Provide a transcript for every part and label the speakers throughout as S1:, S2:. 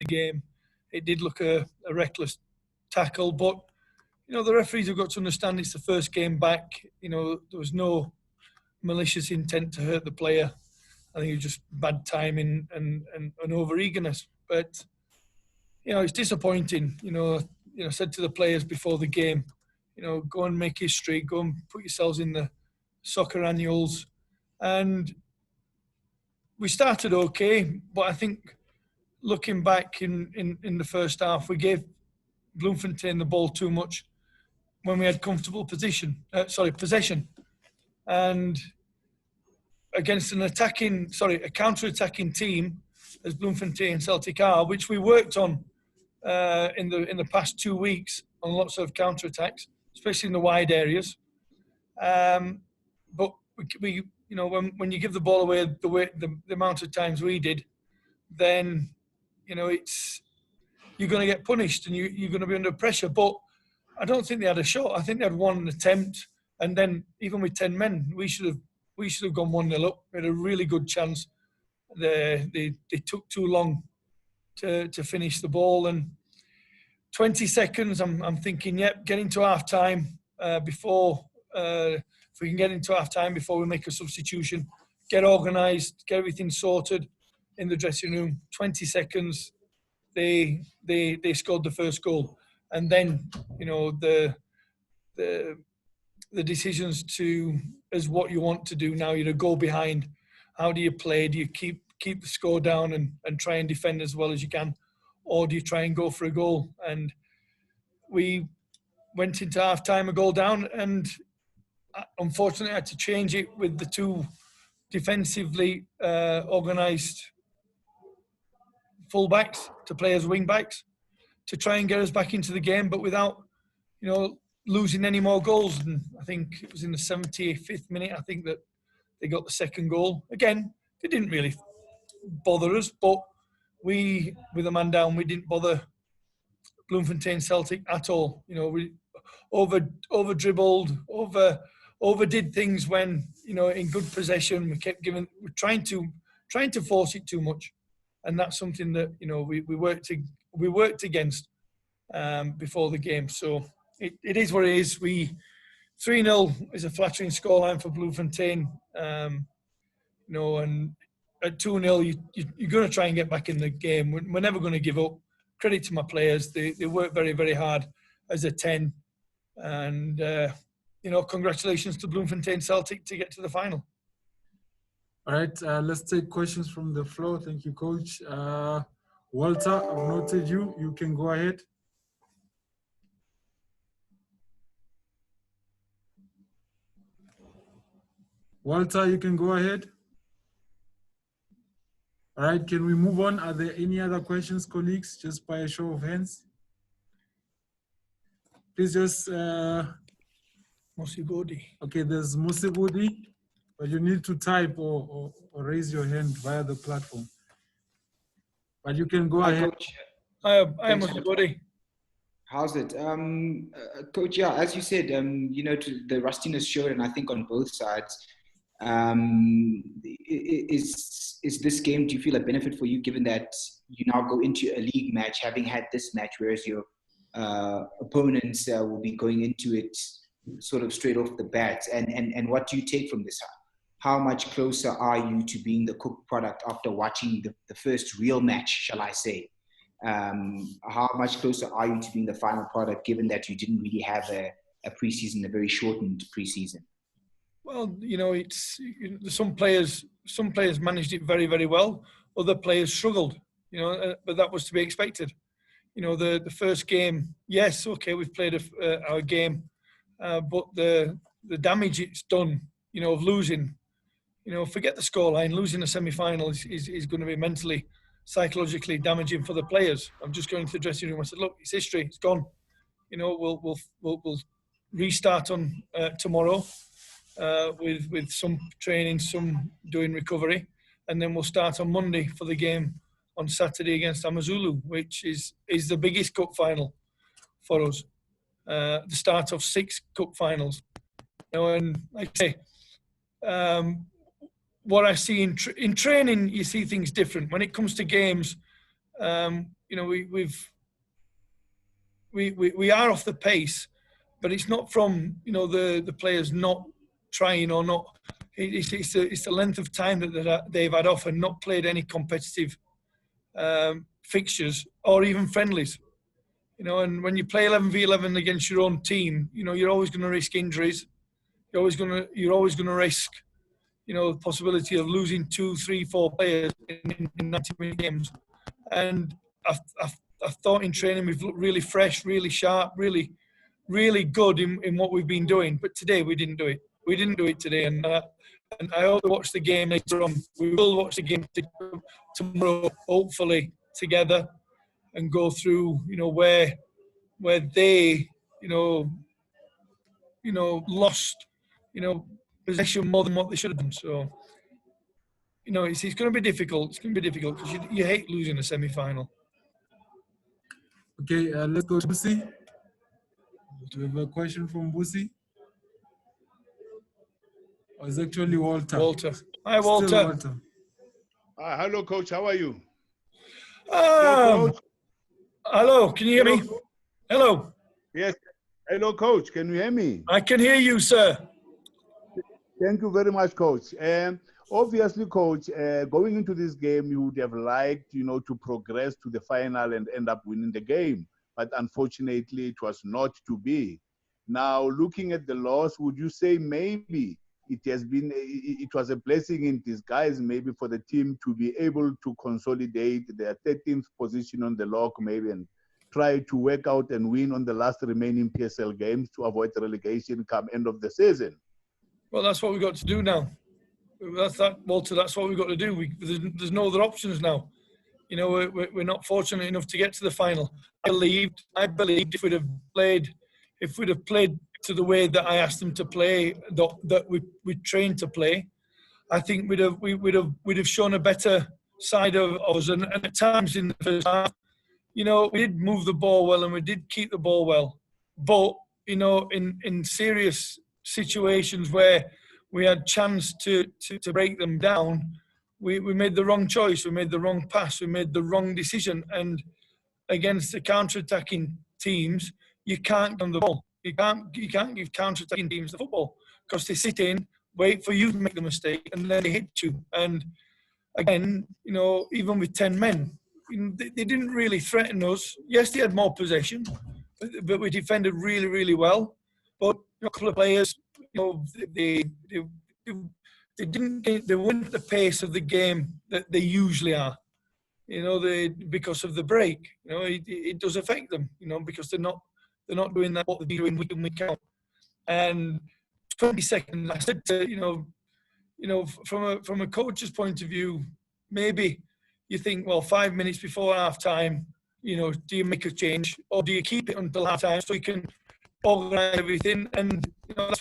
S1: game. It did look a reckless tackle, but the referees have got to understand it's the first game back. There was no malicious intent to hurt the player. I think it was just bad timing and over eagerness. But it's disappointing. I said to the players before the game, go and make history. Go and put yourselves in the soccer annuals. And we started okay, but I think looking back in the first half, we gave Bloemfontein the ball too much when we had comfortable possession. And against a counter-attacking team, as Bloemfontein Celtic are, which we worked on in the past 2 weeks on lots of counter-attacks, especially in the wide areas. But we when you give the ball away the amount of times we did, then you're going to get punished and you're going to be under pressure. But I don't think they had a shot. I think they had one attempt, and then even with 10 men, we should have gone 1-0 up. We had a really good chance. They took too long to finish the ball, and 20 seconds. I'm thinking, get into half time before. If we can get into half time before we make a substitution, get organised, get everything sorted in the dressing room. 20 seconds, they scored the first goal, and then the decisions as what you want to do now. Go behind. How do you play? Do you keep the score down and try and defend as well as you can, or do you try and go for a goal? And we went into half time a goal down, and unfortunately I had to change it with the two defensively organised full-backs to play as wing-backs to try and get us back into the game, but without losing any more goals. And I think it was in the 75th minute, I think, that they got the second goal. Again, they didn't really bother us, but we, with a man down, we didn't bother Bloemfontein Celtic at all. We over dribbled, overdid things when, in good possession. We're trying to force it too much. And that's something that, we worked against before the game. So it is what it is. 3-0 is a flattering scoreline for Bloemfontein. And at 2-0, you're going to try and get back in the game. We're never going to give up. Credit to my players. They work very, very hard as a 10. And, congratulations to Bloemfontein Celtic to get to the final.
S2: All right, let's take questions from the floor. Thank you, Coach. Walter, I've noted you. You can go ahead. Walter, you can go ahead. All right, can we move on? Are there any other questions, colleagues? Just by a show of hands. Please just...
S1: Mosigodi.
S2: Okay, there's Mosigodi, but you need to type or raise your hand via the platform. But you can go ahead.
S3: Coach.
S1: I am Mosigodi.
S3: How's it? Coach, yeah, as you said, the rustiness showed, and I think on both sides. Is this game, do you feel a benefit for you, given that you now go into a league match having had this match, whereas your opponents will be going into it sort of straight off the bat? And what do you take from this? How much closer are you to being the cooked product after watching the first real match, shall I say? How much closer are you to being the final product, given that you didn't really have a preseason, a very shortened preseason?
S1: Well, it's some players managed it very, very well. Other players struggled, but that was to be expected. The first game, yes, okay, we've played our game, but the damage it's done, of losing, forget the scoreline. Losing a semi-final is going to be mentally, psychologically damaging for the players. I'm just going to the dressing room. I said, look, it's history. It's gone. We'll restart on tomorrow. With some training, some doing recovery, and then we'll start on Monday for the game on Saturday against Amazulu, which is the biggest cup final for us. The start of 6 cup finals. And like I say, what I see in training, you see things different. When it comes to games, You know, we are off the pace, but it's not from, you know, the players not trying or not. It's the length of time that they've had off and not played any competitive fixtures or even friendlies. You know, and when you play 11v11 against your own team, you know, you're always going to risk injuries. You're always going to risk, you know, the possibility of losing 2, 3, 4 players in 90-minute games. And I thought in training we've looked really fresh, really sharp, really good in what we've been doing. But today we didn't do it. We didn't do it today. And I hope to watch the game later on. We will watch the game tomorrow, hopefully together, and go through, you know, where they, you know, lost, you know, possession more than what they should have done. So, you know, it's going to be difficult. It's going to be difficult because you hate losing a semi-final.
S2: Okay, let's go to Busi. Do we have a question from Busi? Or is it actually Walter?
S1: Walter. Hi, Walter.
S2: Still Walter.
S4: Hello, Coach. How are you?
S1: Hello, can you hear me? Hello.
S4: Yes. Hello, Coach. Can you hear me?
S1: I can hear you, sir.
S4: Thank you very much, Coach. Obviously, Coach, going into this game, you would have liked, you know, to progress to the final and end up winning the game. But unfortunately, it was not to be. Now, looking at the loss, would you say maybe it was a blessing in disguise maybe for the team to be able to consolidate their 13th position on the log maybe and try to work out and win on the last remaining PSL games to avoid relegation come end of the season?
S1: Well, that's what we've got to do now. Walter. That's what we've got to do. There's no other options now. You know, we're not fortunate enough to get to the final. I believed if we'd have played to the way that I asked them to play, that we trained to play, I think we'd have shown a better side of us. And at times in the first half, you know, we did move the ball well and we did keep the ball well. But, you know, in serious situations where we had chance to break them down, we made the wrong choice. We made the wrong pass. We made the wrong decision. And against the counter-attacking teams, you can't give the ball. You can't give counter-attacking teams the football because they sit in, wait for you to make the mistake, and then they hit you. And again, you know, even with 10 men, they didn't really threaten us. Yes, they had more possession, but we defended really, really well. But a couple of players, you know, they weren't at the pace of the game that they usually are. You know, because of the break. You know, it does affect them. You know, because they're not doing that what they're doing week in, week out. And 20 seconds, I said to, you know, from a coach's point of view, maybe you think, well, 5 minutes before half time, you know, do you make a change or do you keep it until half time so you can organise everything? And you know,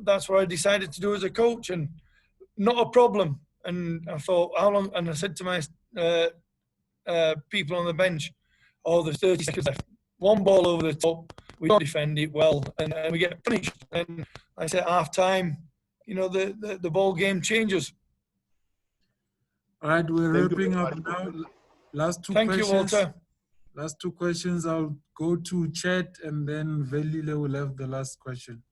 S1: that's what I decided to do as a coach, and not a problem. And I thought, how long? And I said to my people on the bench, oh, there's 30 seconds left. One ball over the top, we don't defend it well, and we get punished. And I said, half time, you know, the ball game changes.
S2: All right, we're wrapping up now. Last two questions.
S1: Thank you, Walter.
S2: Last two questions. I'll go to chat, and then Velile will have the last question.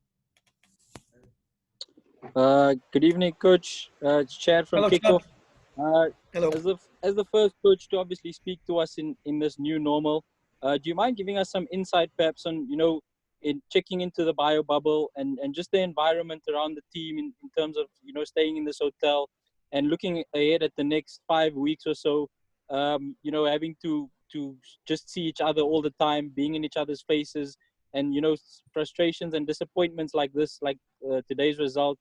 S5: Good evening, Coach. It's Chad from Kickoff.
S1: Hello.
S5: As the first coach to obviously speak to us in this new normal, do you mind giving us some insight perhaps on, you know, in checking into the bio bubble and just the environment around the team in terms of, you know, staying in this hotel and looking ahead at the next 5 weeks or so, you know, having to just see each other all the time, being in each other's faces, and, you know, frustrations and disappointments like this, like today's result.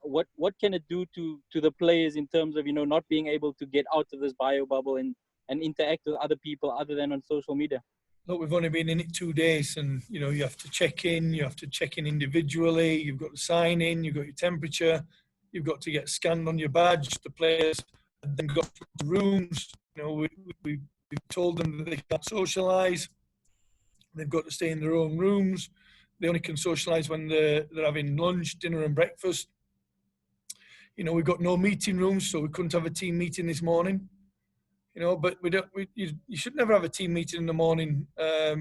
S5: What can it do to the players in terms of, you know, not being able to get out of this bio bubble and interact with other people other than on social media?
S1: Look, we've only been in it 2 days, and you know, you have to check in individually, you've got to sign in, you've got your temperature, you've got to get scanned on your badge, the players, and then got to rooms. You know, we've told them that they can't socialise, they've got to stay in their own rooms, they only can socialise when they're having lunch, dinner and breakfast. You know, we've got no meeting rooms, so we couldn't have a team meeting this morning. But you should never have a team meeting in the morning, other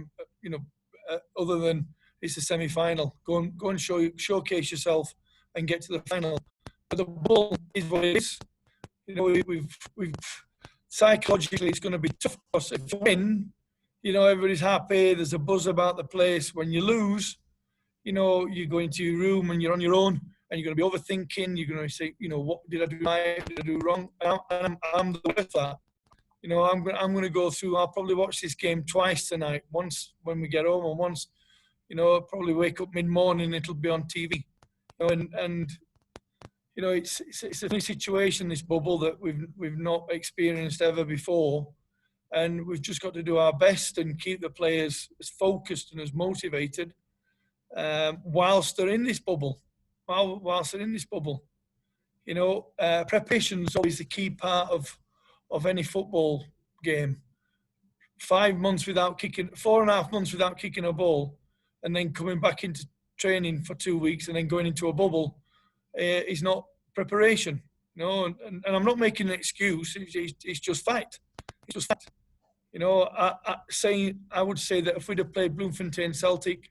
S1: than it's a semi-final. Go and showcase yourself and get to the final. But the ball is what it is. We've psychologically it's going to be tough for us. If you win, everybody's happy. There's a buzz about the place. When you lose, you go into your room and you're on your own, and you're going to be overthinking. You're going to say, what did I do right? Did I do wrong? And I'm the worst for that. I'm going to go through. I'll probably watch this game twice tonight. Once when we get home, and once, I'll probably wake up mid-morning. It'll be on TV. It's a new situation, this bubble that we've not experienced ever before, and we've just got to do our best and keep the players as focused and as motivated whilst they're in this bubble. Whilst they're in this bubble, preparation is always the key part of any football game. 4.5 months without kicking a ball, and then coming back into training for 2 weeks and then going into a bubble is not preparation. And I'm not making an excuse. It's just fact. It's just fact. I would say that if we'd have played Bloemfontein Celtic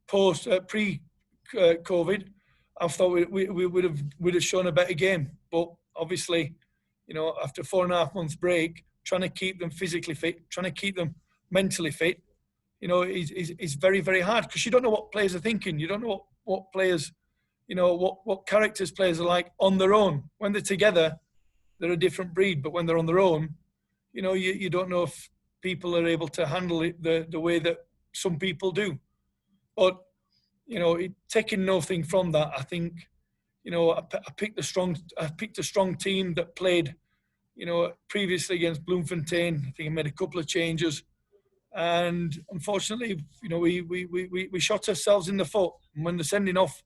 S1: pre-COVID, I thought we would have shown a better game. But obviously, after 4.5 months break, trying to keep them physically fit, trying to keep them mentally fit, is very, very hard, because you don't know what players are thinking. You don't know what players, what characters players are like on their own. When they're together, they're a different breed. But when they're on their own, you don't know if people are able to handle it the way that some people do. But, taking nothing from that, I think, I picked a strong team that played, previously against Bloemfontein. I think I made a couple of changes, and unfortunately, we shot ourselves in the foot. And when the sending off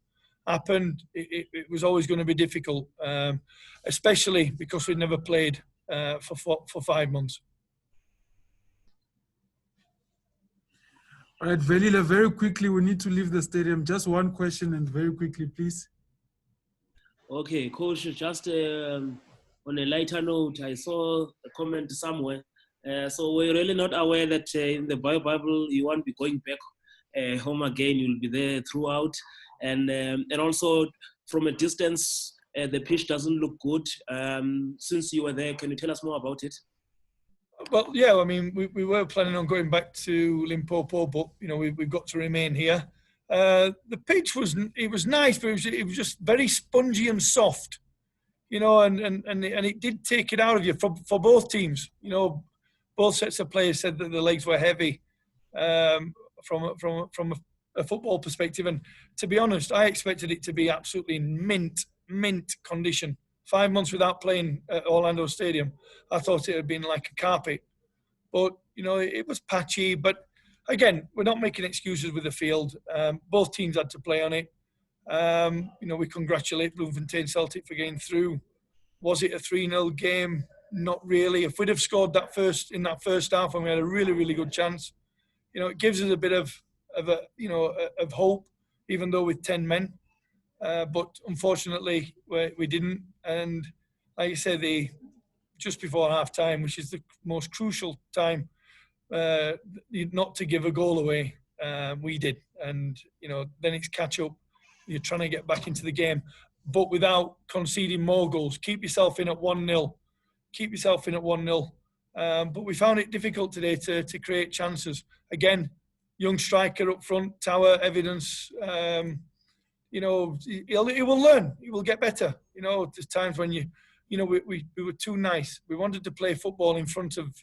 S1: happened, it was always going to be difficult, especially because we'd never played for 5 months.
S2: All right, Velila, very quickly, we need to leave the stadium. Just one question, and very quickly, please.
S6: Okay, Coach, just on a lighter note, I saw a comment somewhere. So we're really not aware that in the Bible you won't be going back home again. You'll be there throughout. And also from a distance, the pitch doesn't look good. Since you were there, can you tell us more about it?
S1: Well, yeah, I mean, we were planning on going back to Limpopo, but, we've got to remain here. The pitch was nice, but it was just very spongy and soft, and it did take it out of you for both teams. Both sets of players said that the legs were heavy from a football perspective. And to be honest, I expected it to be absolutely mint condition. 5 months without playing at Orlando Stadium, I thought it had been like a carpet. But, it was patchy. But again, we're not making excuses with the field. Both teams had to play on it. We congratulate Bloemfontein Celtic for getting through. Was it a 3-0 game? Not really. If we'd have scored in that first half, when we had a really, really good chance, it gives us a bit of hope, even though with 10 men. But unfortunately, we didn't. And like I said, just before half time, which is the most crucial time, not to give a goal away, we did. And, then it's catch up. You're trying to get back into the game, but without conceding more goals. Keep yourself in at 1-0. But we found it difficult today to create chances. Again, young striker up front, Tower, evidence. He will learn. He will get better. There's times when we were too nice. We wanted to play football in front of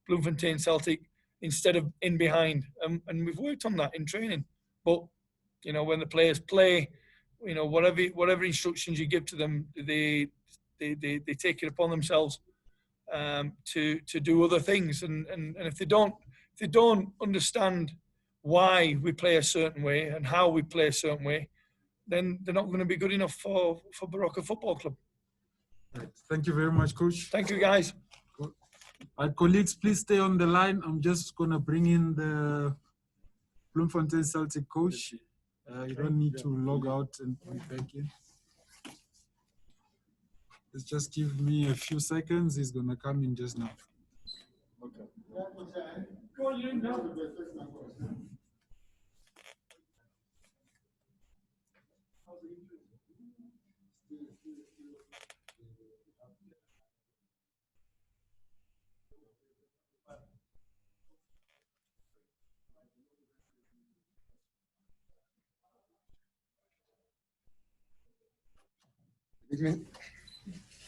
S1: Bloemfontein Celtic instead of in behind, and we've worked on that in training. But when the players play, whatever instructions you give to them, they take it upon themselves to do other things. And if they don't understand why we play a certain way and how we play a certain way, then they're not going to be good enough for Baroka Football Club.
S2: Right. Thank you very much, Coach.
S1: Thank you, guys.
S2: All right, colleagues, please stay on the line. I'm just going to bring in the Bloemfontein Celtic coach. You don't need to log out and be back in. Let's just give me a few seconds. He's gonna come in just now.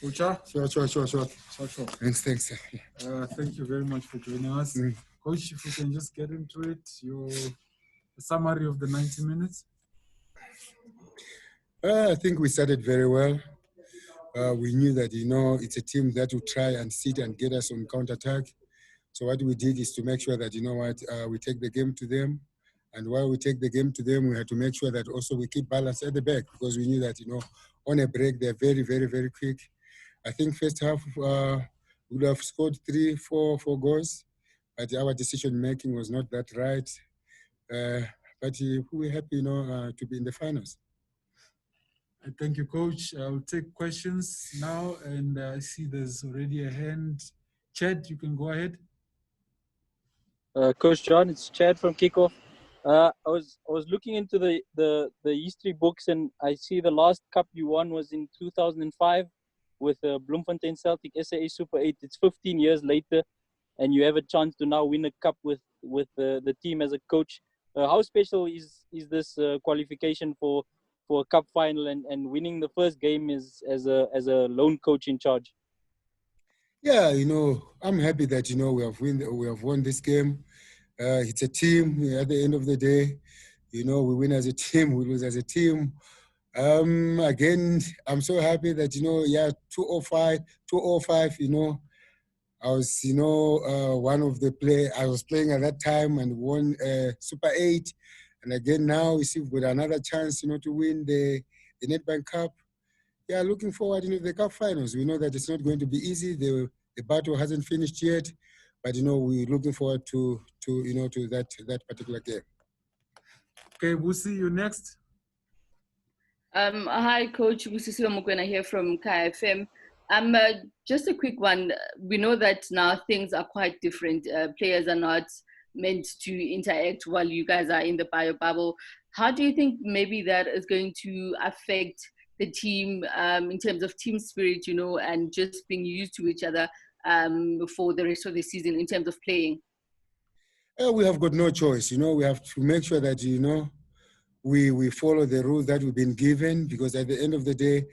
S2: Ucha?
S7: Sure. Thanks.
S2: Thank you very much for joining us. Coach, if we can just get into it, your summary of the 90 minutes.
S7: I think we started very well. We knew that, it's a team that will try and sit and get us on counter-attack. So what we did is to make sure that, we take the game to them. And while we take the game to them, we had to make sure that also we keep balance at the back, because we knew that, on a break, they're very, very, very quick. I think first half, we would have scored 4 goals, but our decision-making was not that right. But we're happy, to be in the finals.
S2: Thank you, Coach. I'll take questions now, and I see there's already a hand. Chad, you can go ahead.
S5: Coach John, it's Chad from Kickoff. I was looking into the history books, and I see the last cup you won was in 2005 with Bloemfontein Celtics SAA Super 8. It's 15 years later, and you have a chance to now win a cup with the team as a coach. How special is this qualification for a cup final and winning the first game as a lone coach in charge?
S7: Yeah, I'm happy that we have won this game. It's a team. At the end of the day, we win as a team, we lose as a team. Again, I'm so happy that 205. I was one of the play. I was playing at that time and won Super 8, and again now we see with another chance to win the Nedbank Cup. Yeah, looking forward to the cup finals. We know that it's not going to be easy. The battle hasn't finished yet, but we're looking forward to that particular game.
S2: Okay, we'll see you next.
S8: Hi, Coach. Busisiwe Mokoena here from KFM. Just a quick one. We know that now things are quite different. Players are not meant to interact while you guys are in the bio bubble. How do you think maybe that is going to affect the team in terms of team spirit, and just being used to each other for the rest of the season in terms of playing?
S7: We have got no choice. We have to make sure that, we follow the rules that we've been given, because at the end of the day,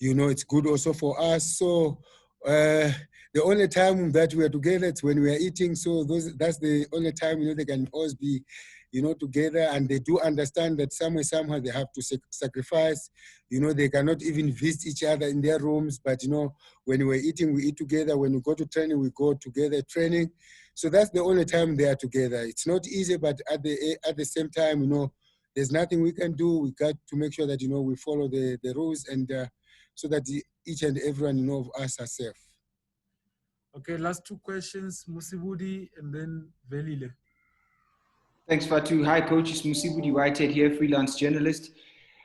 S7: it's good also for us. So the only time that we are together is when we are eating. So that's the only time, they can always be, together, and they do understand that somehow they have to sacrifice. They cannot even visit each other in their rooms, but when we're eating, we eat together. When we go to training, we go together training. So that's the only time they are together. It's not easy, but at the same time, there's nothing we can do. We got to make sure that we follow the rules, and so that each and everyone of us are safe.
S2: Okay, last 2 questions, Musibudi and then Velile.
S3: Thanks, Fatu. Hi, Coach. It's Musibudi Whitehead here, freelance journalist.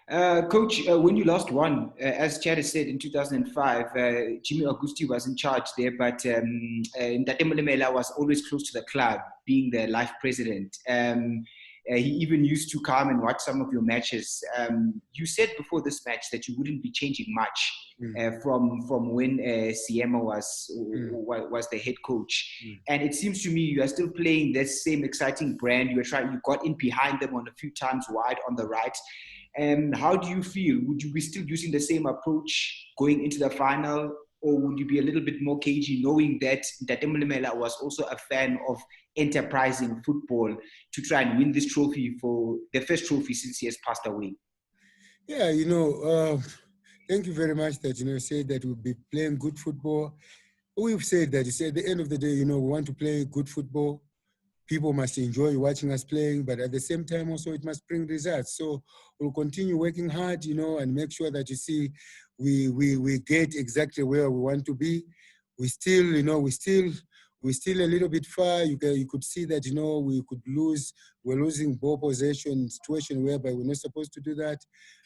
S3: Coach, when you last won, as Chad has said, in 2005, Jimmy Augusti was in charge there, but Ntate Molemela was always close to the club, being the life president. He even used to come and watch some of your matches. You said before this match that you wouldn't be changing much from when Siema was the head coach. And it seems to me you are still playing that same exciting brand. You got in behind them on a few times wide on the right. How do you feel? Would you be still using the same approach going into the final, or would you be a little bit more cagey, knowing that Ntate Molemela was also a fan of enterprising football to try and win this trophy, for the first trophy since he has passed away?
S7: Yeah, thank you very much that, say that we'll be playing good football. We've said that, at the end of the day, we want to play good football. People must enjoy watching us playing, but at the same time also it must bring results. So we'll continue working hard, and make sure that we get exactly where we want to be. We still we're still a little bit far. You could see that, you know, we're losing ball possession situation whereby we're not supposed to do that.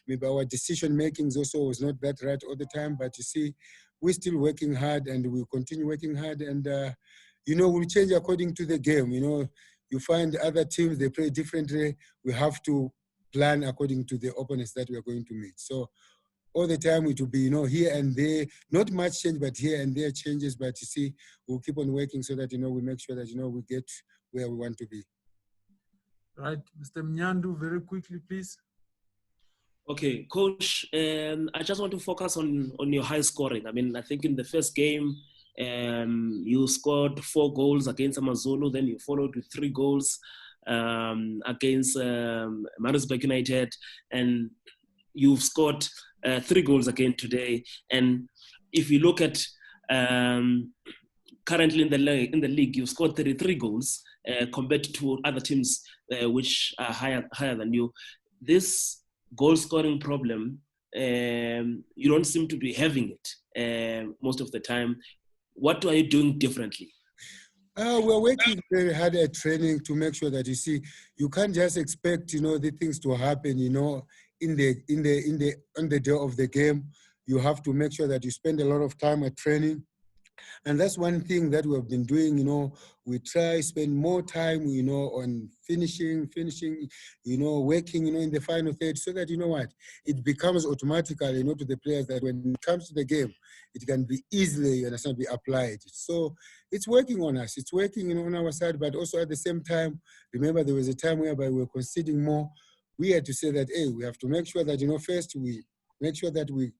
S7: Maybe our decision makings also was not that right all the time, but you see, we're still working hard and we'll continue working hard, and you know, we'll change according to the game. You know, you find other teams, they play differently. We have to plan according to the opponents that we are going to meet. So all the time it will be, you know, here and there, not much change, but here and there changes. But you see, we'll keep on working so that, you know, we make sure that, you know, we get where we want to be.
S2: Right, Mr. Mnyandu, very quickly, please.
S6: Okay, Coach, I just want to focus on your high scoring. I mean, I think in the first game, you scored 4 goals against Amazulu, then you followed with 3 goals against Maritzburg United, and you've scored 3 goals again today. And if you look at currently in the league, you've scored 33 goals compared to other teams which are higher than you. This goal scoring problem, you don't seem to be having it most of the time. What are you doing differently?
S7: We're working very hard at training to make sure that, you see, you can't just expect, you know, the things to happen, you know, on the day of the game. You have to make sure that you spend a lot of time at training. And that's one thing that we've been doing, you know. We try spend more time, you know, on finishing, you know, working, you know, in the final third, so that, you know what, it becomes automatically, you know, to the players that when it comes to the game, it can be easily, you understand, be applied. So it's working on us. It's working, you know, on our side, but also at the same time, remember there was a time whereby we were conceding more. We had to say that, hey, we have to make sure that, you know, first we make sure that we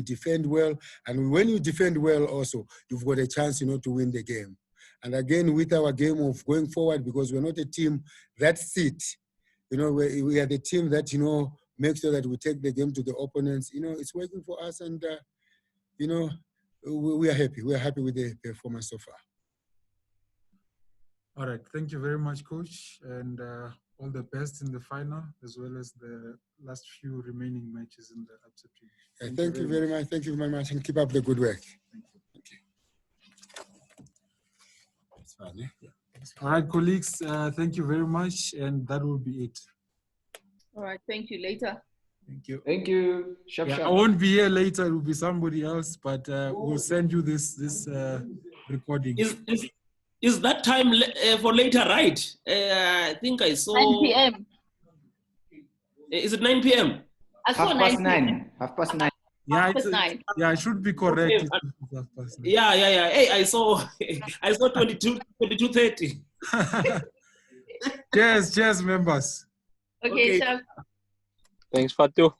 S7: defend well, and when you defend well also, you've got a chance, you know, to win the game. And again, with our game of going forward, because we're not a team that sit, you know, we are the team that, you know, make sure that we take the game to the opponents. You know, it's working for us, and you know, we are happy. We are happy with the performance so far.
S2: All right, thank you very much, Coach, and all the best in the final, as well as the last few remaining matches in the upset.
S7: Thank you very much. Thank you very much, and keep up the good work.
S2: Thank you.
S7: Okay. That's fine, yeah? Yeah.
S2: All right, colleagues, thank you very much, and that will be it.
S8: All right, thank you. Later.
S2: Thank you.
S3: Thank you. Shop,
S2: Yeah,
S3: shop.
S2: I won't be here later. It will be somebody else, but we'll send you this recording.
S6: Is that time for later, right? I think I saw
S8: 9 p.m.
S6: Is it 9 p.m.?
S8: I saw 9.
S3: Half past 9.
S2: Yeah,
S8: Half past 9.
S2: yeah, it should be correct.
S6: Okay. Yeah. Hey, I saw 22:30.
S2: Cheers, members.
S8: Okay,
S6: Okay.
S8: Chef.
S5: Thanks, Fatu.